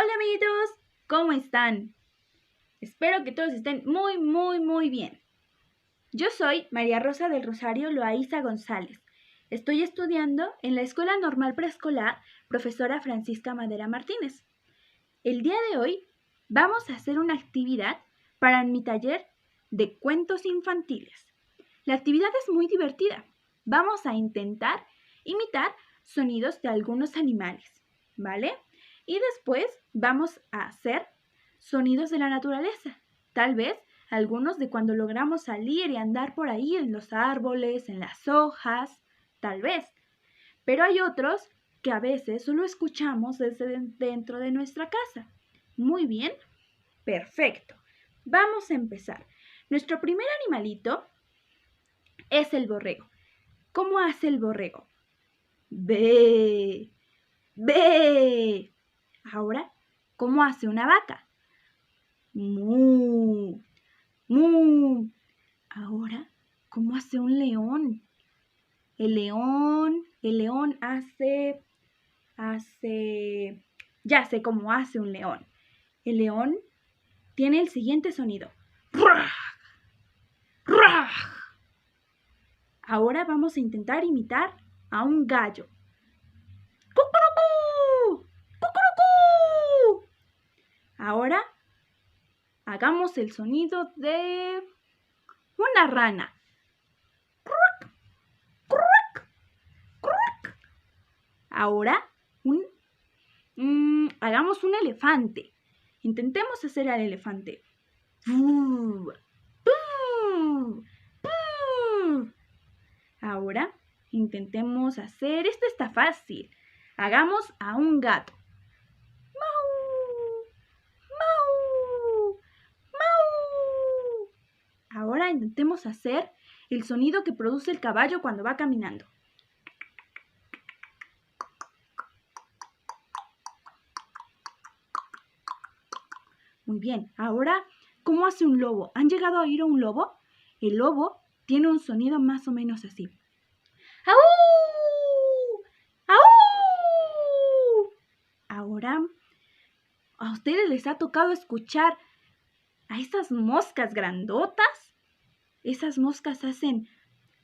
Hola amiguitos, ¿cómo están? Espero que todos estén muy bien. Yo soy María Rosa del Rosario Loaiza González. Estoy estudiando en la Escuela Normal Preescolar Profesora Francisca Madera Martínez. El día de hoy vamos a hacer una actividad para mi taller de cuentos infantiles. La actividad es muy divertida. Vamos a intentar imitar sonidos de algunos animales, ¿vale? Y después vamos a hacer sonidos de la naturaleza. Tal vez algunos de cuando logramos salir y andar por ahí en los árboles, en las hojas, tal vez. Pero hay otros que a veces solo escuchamos desde dentro de nuestra casa. Muy bien, perfecto. Vamos a empezar. Nuestro primer animalito es el borrego. ¿Cómo hace el borrego? Ve, ve. Ahora, ¿cómo hace una vaca? Mu, mu. Ahora, ¿cómo hace un león? El león hace, ya sé cómo hace un león. El león tiene el siguiente sonido. ¡Ruah! ¡Ruah! Ahora vamos a intentar imitar a un gallo. ¡Cucurucú! ¡Cucurucú! Ahora hagamos el sonido de una rana. ¡Cruc! ¡Cruc! ¡Cruc! Ahora hagamos un elefante. Intentemos hacer al elefante. ¡Puh! ¡Puh! ¡Puh! Ahora intentemos hacer, esto está fácil. Hagamos a un gato. ¡Mau! ¡Mau! ¡Mau! Ahora intentemos hacer el sonido que produce el caballo cuando va caminando. Muy bien, ahora, ¿cómo hace un lobo? ¿Han llegado a oír a un lobo? El lobo tiene un sonido más o menos así. ¡Aú! ¡Aú! Ahora, ¿a ustedes les ha tocado escuchar a esas moscas grandotas? Esas moscas hacen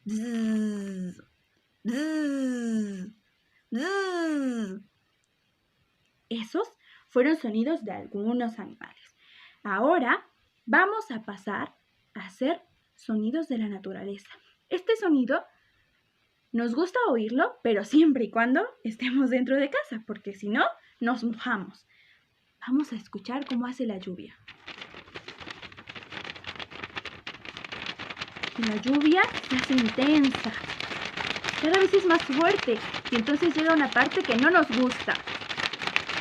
zzz, zzz, zzz. Esos fueron sonidos de algunos animales. Ahora vamos a pasar a hacer sonidos de la naturaleza. Este sonido nos gusta oírlo, pero siempre y cuando estemos dentro de casa, porque si no, nos mojamos. Vamos a escuchar cómo hace la lluvia. Y la lluvia se hace intensa. Cada vez es más fuerte y entonces llega una parte que no nos gusta.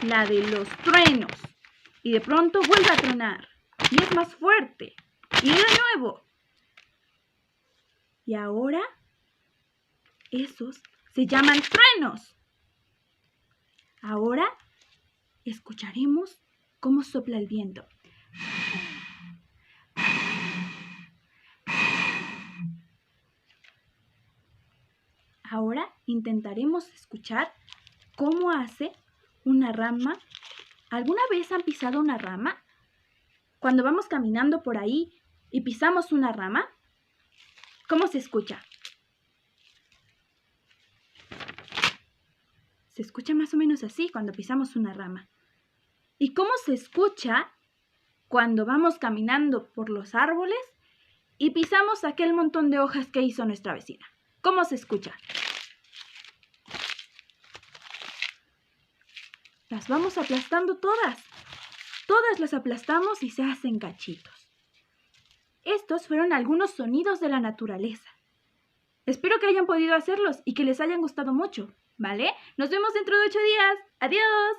La de los truenos. Y de pronto vuelve a tronar. Y es más fuerte. Y de nuevo. Y ahora, esos se llaman truenos. Ahora, escucharemos cómo sopla el viento. Ahora intentaremos escuchar cómo hace una rama. ¿Alguna vez han pisado una rama? Cuando vamos caminando por ahí y pisamos una rama, ¿cómo se escucha? Se escucha más o menos así cuando pisamos una rama. ¿Y cómo se escucha cuando vamos caminando por los árboles y pisamos aquel montón de hojas que hizo nuestra vecina? ¿Cómo se escucha? Las vamos aplastando todas. Todas las aplastamos y se hacen cachitos. Estos fueron algunos sonidos de la naturaleza. Espero que hayan podido hacerlos y que les hayan gustado mucho, ¿vale? Nos vemos dentro de 8 días. ¡Adiós!